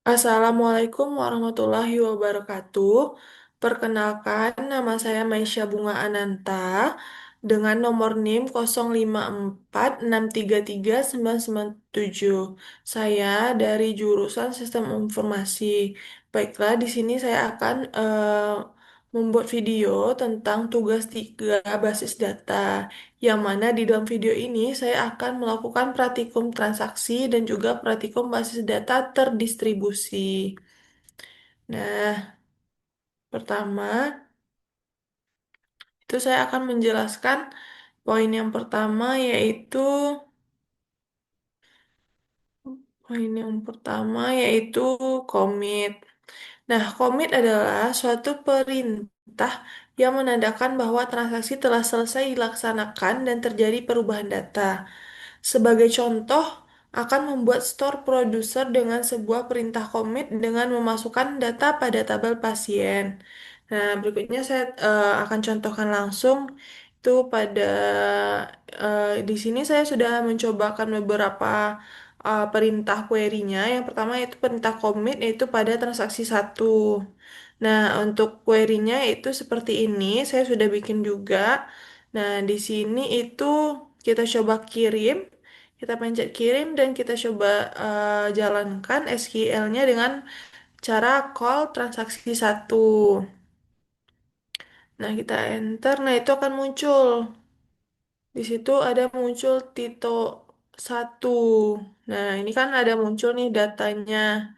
Assalamualaikum warahmatullahi wabarakatuh. Perkenalkan, nama saya Maisha Bunga Ananta dengan nomor NIM 0546339997. Saya dari jurusan Sistem Informasi. Baiklah, di sini saya akan membuat video tentang tugas 3 basis data, yang mana di dalam video ini saya akan melakukan praktikum transaksi dan juga praktikum basis data terdistribusi. Nah, pertama itu saya akan menjelaskan poin yang pertama yaitu komit. Nah, komit adalah suatu perintah yang menandakan bahwa transaksi telah selesai dilaksanakan dan terjadi perubahan data. Sebagai contoh, akan membuat store producer dengan sebuah perintah commit dengan memasukkan data pada tabel pasien. Nah, berikutnya saya akan contohkan langsung itu pada di sini saya sudah mencobakan beberapa perintah query-nya. Yang pertama itu perintah commit yaitu pada transaksi satu. Nah, untuk query-nya itu seperti ini. Saya sudah bikin juga. Nah, di sini itu kita coba kirim, kita pencet kirim dan kita coba jalankan SQL-nya dengan cara call transaksi satu. Nah, kita enter. Nah, itu akan muncul. Di situ ada muncul Tito satu. Nah, ini kan ada muncul nih datanya.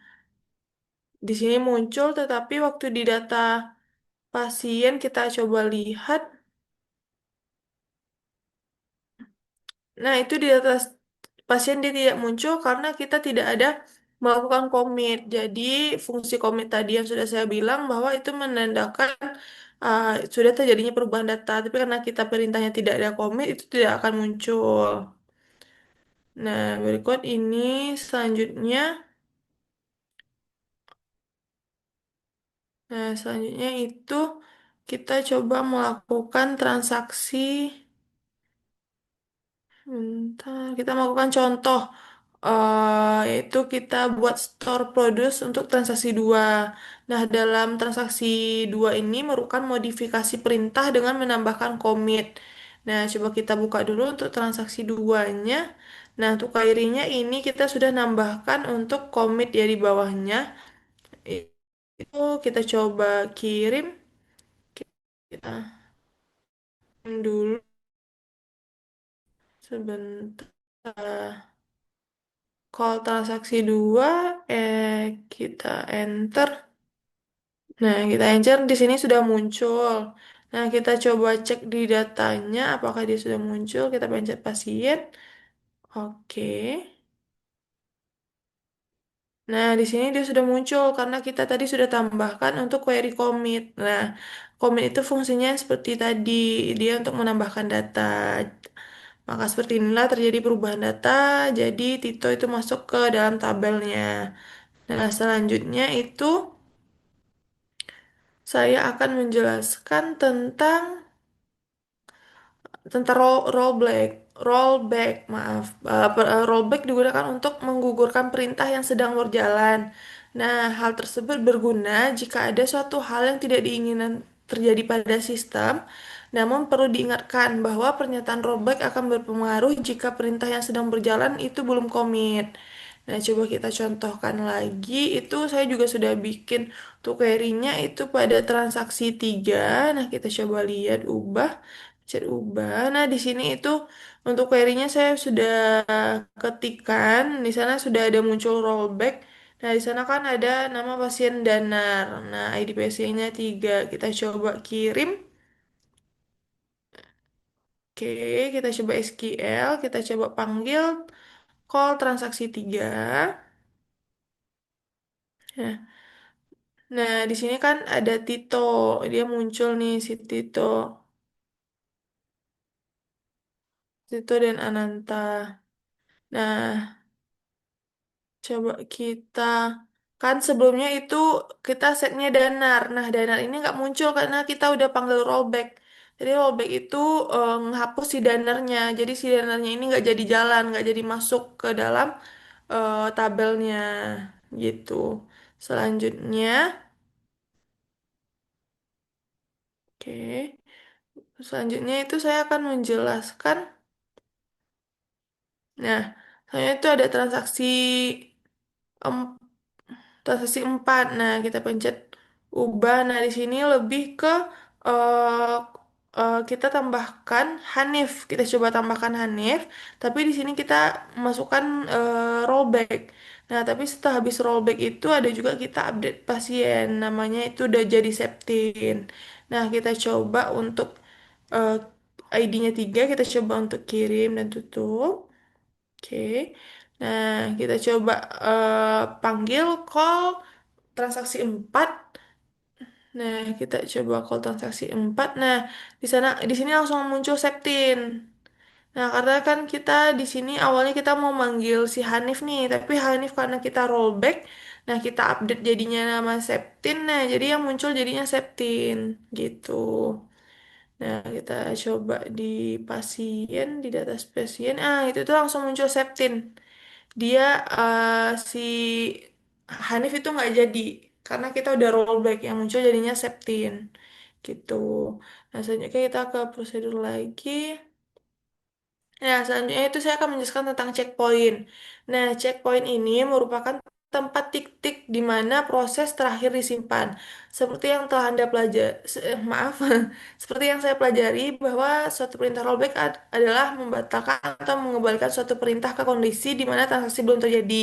Di sini muncul, tetapi waktu di data pasien kita coba lihat. Nah, itu di data pasien dia tidak muncul karena kita tidak ada melakukan komit. Jadi, fungsi komit tadi yang sudah saya bilang bahwa itu menandakan sudah terjadinya perubahan data. Tapi karena kita perintahnya tidak ada komit, itu tidak akan muncul. Nah, berikut ini selanjutnya. Nah, selanjutnya itu kita coba melakukan transaksi. Bentar, kita melakukan contoh, yaitu kita buat store produce untuk transaksi 2. Nah, dalam transaksi 2 ini merupakan modifikasi perintah dengan menambahkan commit. Nah, coba kita buka dulu untuk transaksi 2-nya. Nah, untuk query-nya ini kita sudah nambahkan untuk commit ya di bawahnya. Itu kita coba kirim. Kita dulu sebentar. Call transaksi 2, kita enter. Nah, kita enter di sini sudah muncul. Nah, kita coba cek di datanya apakah dia sudah muncul. Kita pencet pasien. Oke. Nah, di sini dia sudah muncul karena kita tadi sudah tambahkan untuk query commit. Nah, commit itu fungsinya seperti tadi, dia untuk menambahkan data. Maka seperti inilah terjadi perubahan data, jadi Tito itu masuk ke dalam tabelnya. Nah, selanjutnya itu saya akan menjelaskan tentang rollback, maaf. Rollback digunakan untuk menggugurkan perintah yang sedang berjalan. Nah, hal tersebut berguna jika ada suatu hal yang tidak diinginkan terjadi pada sistem, namun perlu diingatkan bahwa pernyataan rollback akan berpengaruh jika perintah yang sedang berjalan itu belum komit. Nah, coba kita contohkan lagi. Itu saya juga sudah bikin untuk query-nya itu pada transaksi 3. Nah, kita coba lihat ubah. Chat ubah. Nah, di sini itu untuk query-nya saya sudah ketikkan. Di sana sudah ada muncul rollback. Nah, di sana kan ada nama pasien Danar. Nah, ID pasiennya 3. Kita coba kirim. Oke, kita coba SQL. Kita coba panggil call transaksi 3. Nah, di sini kan ada Tito. Dia muncul nih si Tito. Tito dan Ananta. Nah, coba kita kan sebelumnya itu kita setnya danar. Nah, danar ini nggak muncul karena kita udah panggil rollback. Jadi rollback itu menghapus si danarnya. Jadi si danarnya ini nggak jadi jalan, nggak jadi masuk ke dalam tabelnya gitu. Selanjutnya, oke. Selanjutnya itu saya akan menjelaskan. Nah, saya itu ada em, transaksi 4. Nah, kita pencet ubah. Nah, di sini lebih ke eh, kita tambahkan Hanif. Kita coba tambahkan Hanif, tapi di sini kita masukkan rollback. Nah, tapi setelah habis rollback itu ada juga kita update pasien. Namanya itu udah jadi Septin. Nah, kita coba untuk eh, ID-nya 3, kita coba untuk kirim dan tutup. Oke. Nah, kita coba panggil call transaksi 4. Nah, kita coba call transaksi 4. Nah, di sini langsung muncul Septin. Nah, karena kan kita di sini awalnya kita mau manggil si Hanif nih, tapi Hanif karena kita rollback, nah kita update jadinya nama Septin. Nah, jadi yang muncul jadinya Septin gitu. Nah, kita coba di pasien, di data pasien. Ah, itu tuh langsung muncul Septin. Dia si Hanif itu nggak jadi karena kita udah rollback, yang muncul jadinya Septin gitu. Nah, selanjutnya kita ke prosedur lagi. Nah, selanjutnya itu saya akan menjelaskan tentang checkpoint. Nah, checkpoint ini merupakan tempat titik di mana proses terakhir disimpan. Seperti yang telah Anda pelajari, maaf, seperti yang saya pelajari bahwa suatu perintah rollback adalah membatalkan atau mengembalikan suatu perintah ke kondisi di mana transaksi belum terjadi.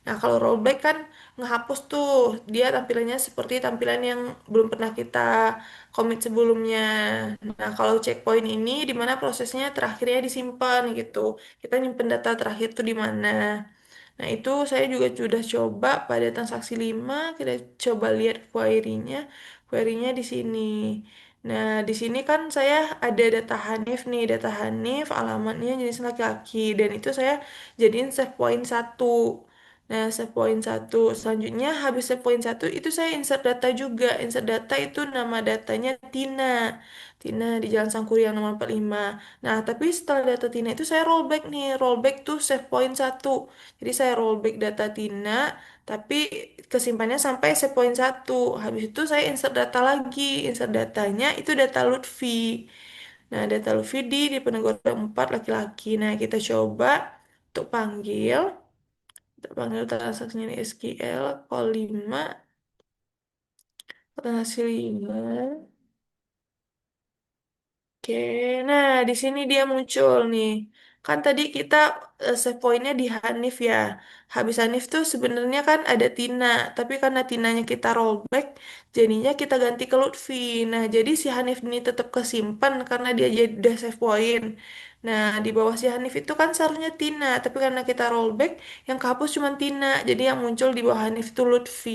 Nah, kalau rollback kan ngehapus tuh, dia tampilannya seperti tampilan yang belum pernah kita komit sebelumnya. Nah, kalau checkpoint ini di mana prosesnya terakhirnya disimpan gitu. Kita nyimpen data terakhir tuh di mana. Nah, itu saya juga sudah coba pada transaksi 5. Kita coba lihat query-nya. Query-nya di sini. Nah, di sini kan saya ada data Hanif nih, data Hanif, alamatnya jenis laki-laki. Dan itu saya jadiin save point 1. Nah, save point 1. Selanjutnya, habis save point 1, itu saya insert data juga. Insert data itu nama datanya Tina. Tina di Jalan Sangkuriang nomor 45. Nah, tapi setelah data Tina itu saya rollback nih. Rollback tuh save point 1. Jadi saya rollback data Tina, tapi kesimpannya sampai set point 1. Habis itu saya insert data lagi. Insert datanya itu data Lutfi. Nah, data Lutfi di penegor 4 laki-laki. Nah, kita coba untuk panggil. Kita panggil transaksinya di SQL. Call 5. Transaksi 5. Oke, nah di sini dia muncul nih. Kan tadi kita save point-nya di Hanif ya. Habis Hanif tuh sebenarnya kan ada Tina, tapi karena Tinanya kita rollback, jadinya kita ganti ke Lutfi. Nah, jadi si Hanif ini tetap kesimpan karena dia jadi udah save point. Nah, di bawah si Hanif itu kan seharusnya Tina, tapi karena kita rollback, yang kehapus cuma Tina. Jadi yang muncul di bawah Hanif itu Lutfi.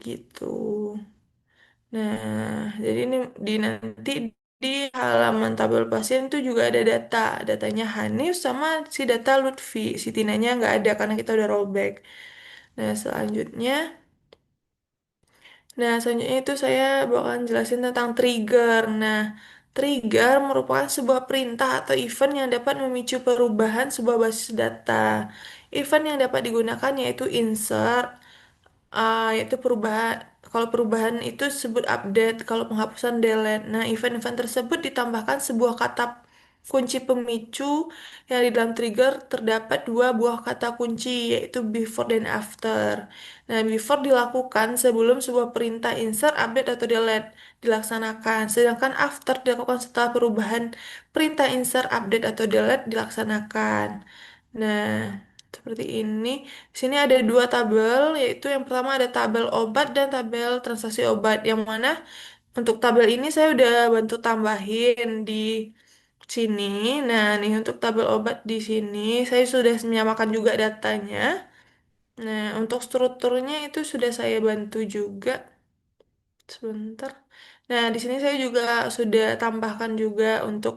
Gitu. Nah, jadi ini nanti di halaman tabel pasien itu juga ada data. Datanya Hanif sama si data Lutfi. Si Tinanya nggak ada karena kita udah rollback. Nah, selanjutnya itu saya bakalan jelasin tentang trigger. Nah, trigger merupakan sebuah perintah atau event yang dapat memicu perubahan sebuah basis data. Event yang dapat digunakan yaitu insert, yaitu perubahan. Kalau perubahan itu sebut update, kalau penghapusan delete. Nah, event-event tersebut ditambahkan sebuah kata kunci pemicu yang di dalam trigger terdapat dua buah kata kunci, yaitu before dan after. Nah, before dilakukan sebelum sebuah perintah insert, update, atau delete dilaksanakan. Sedangkan after dilakukan setelah perubahan perintah insert, update, atau delete dilaksanakan. Nah, seperti ini. Di sini ada dua tabel, yaitu yang pertama ada tabel obat dan tabel transaksi obat. Yang mana untuk tabel ini saya udah bantu tambahin di sini. Nah, nih untuk tabel obat di sini saya sudah menyamakan juga datanya. Nah, untuk strukturnya itu sudah saya bantu juga. Sebentar. Nah, di sini saya juga sudah tambahkan juga untuk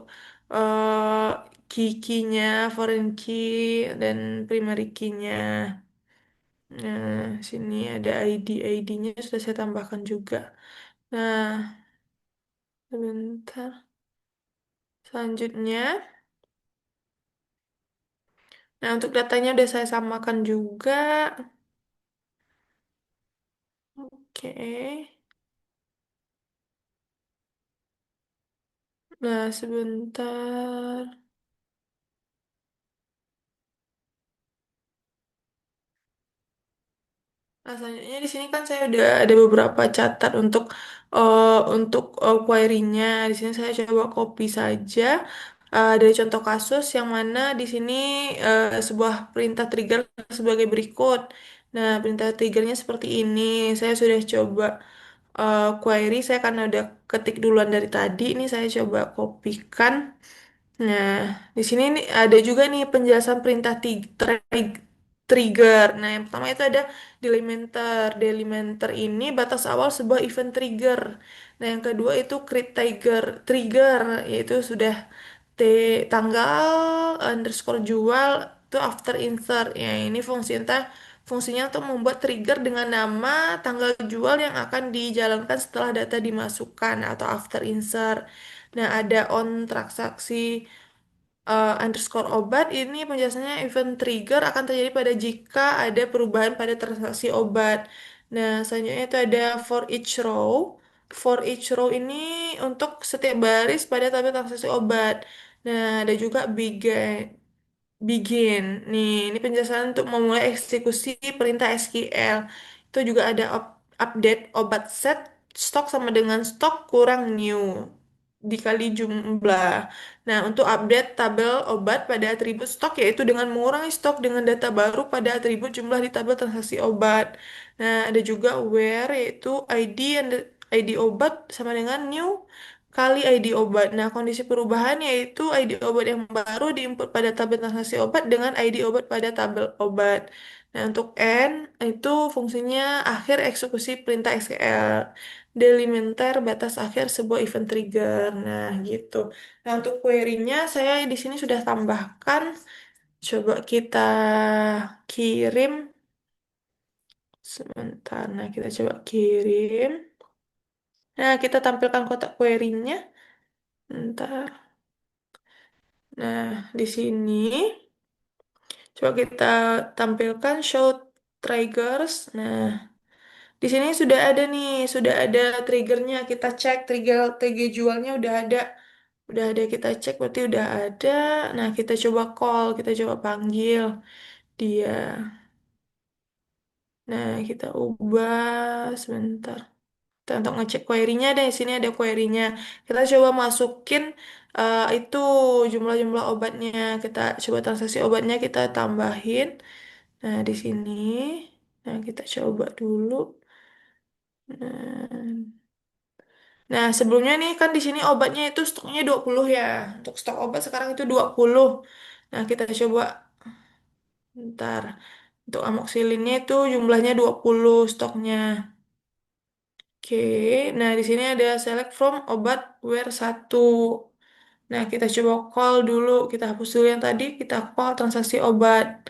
eh key-nya, foreign key, dan primary key-nya. Nah, sini ada ID-ID-nya sudah saya tambahkan juga. Nah, sebentar. Selanjutnya, nah untuk datanya udah saya samakan juga. Oke. Nah, sebentar. Nah, selanjutnya di sini kan saya udah ada beberapa catat untuk query-nya. Di sini saya coba copy saja dari contoh kasus yang mana di sini sebuah perintah trigger sebagai berikut. Nah, perintah triggernya seperti ini. Saya sudah coba query, saya karena udah ketik duluan dari tadi. Ini saya coba kopikan. Nah, di sini nih ada juga nih penjelasan perintah trigger. Nah, yang pertama itu ada delimiter. Delimiter ini batas awal sebuah event trigger. Nah, yang kedua itu create trigger, yaitu sudah tanggal underscore jual itu after insert. Ya, ini fungsinya untuk membuat trigger dengan nama tanggal jual yang akan dijalankan setelah data dimasukkan atau after insert. Nah, ada on transaksi underscore obat ini penjelasannya event trigger akan terjadi pada jika ada perubahan pada transaksi obat. Nah, selanjutnya itu ada for each row. For each row ini untuk setiap baris pada tabel transaksi obat. Nah, ada juga begin. Nih, ini penjelasan untuk memulai eksekusi perintah SQL. Itu juga ada update obat set stok sama dengan stok kurang new dikali jumlah. Nah, untuk update tabel obat pada atribut stok yaitu dengan mengurangi stok dengan data baru pada atribut jumlah di tabel transaksi obat. Nah, ada juga where yaitu ID obat sama dengan new kali ID obat. Nah, kondisi perubahan yaitu ID obat yang baru diinput pada tabel transaksi obat dengan ID obat pada tabel obat. Nah, untuk N itu fungsinya akhir eksekusi perintah SQL. Delimiter batas akhir sebuah event trigger. Nah, gitu. Nah, untuk query-nya saya di sini sudah tambahkan. Coba kita kirim sebentar. Nah, kita coba kirim. Nah, kita tampilkan kotak query-nya. Bentar. Nah, di sini coba kita tampilkan show triggers. Nah, di sini sudah ada nih, sudah ada triggernya. Kita cek trigger jualnya udah ada kita cek berarti udah ada. Nah, kita coba call, kita coba panggil dia. Nah, kita ubah sebentar. Kita untuk ngecek query-nya deh, di sini ada query-nya. Kita coba masukin itu jumlah-jumlah obatnya. Kita coba transaksi obatnya kita tambahin. Nah, di sini. Nah, kita coba dulu. Nah, nah, sebelumnya nih kan di sini obatnya itu stoknya 20 ya. Untuk stok obat sekarang itu 20. Nah, kita coba ntar. Untuk amoksilinnya itu jumlahnya 20 stoknya. Oke, nah di sini ada select from obat where satu. Nah, kita coba call dulu. Kita hapus dulu yang tadi. Kita call transaksi obat.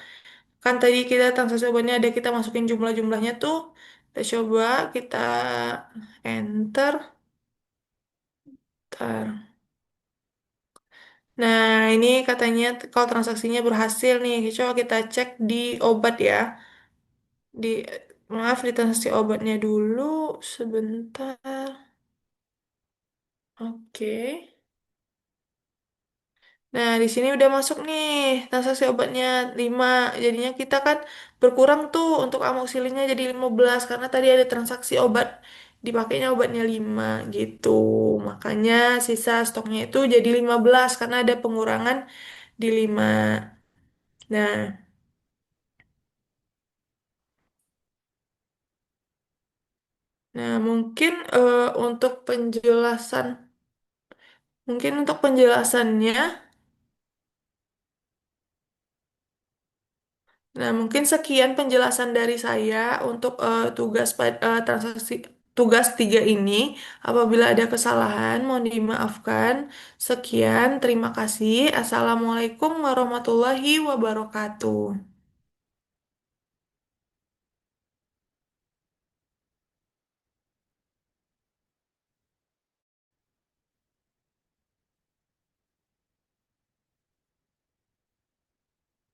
Kan tadi kita transaksi obatnya ada kita masukin jumlah-jumlahnya tuh. Kita coba, kita enter. Ntar. Nah, ini katanya kalau transaksinya berhasil nih. Coba kita cek di obat ya. Di maaf di transaksi obatnya dulu sebentar. Oke. Nah, di sini udah masuk nih transaksi obatnya 5. Jadinya kita kan berkurang tuh untuk amoksilinnya jadi 15 karena tadi ada transaksi obat dipakainya obatnya 5 gitu. Makanya sisa stoknya itu jadi 15 karena ada pengurangan di 5. Nah, nah, mungkin untuk penjelasannya, nah mungkin sekian penjelasan dari saya untuk tugas 3 ini. Apabila ada kesalahan, mohon dimaafkan. Sekian, terima kasih. Assalamualaikum warahmatullahi wabarakatuh.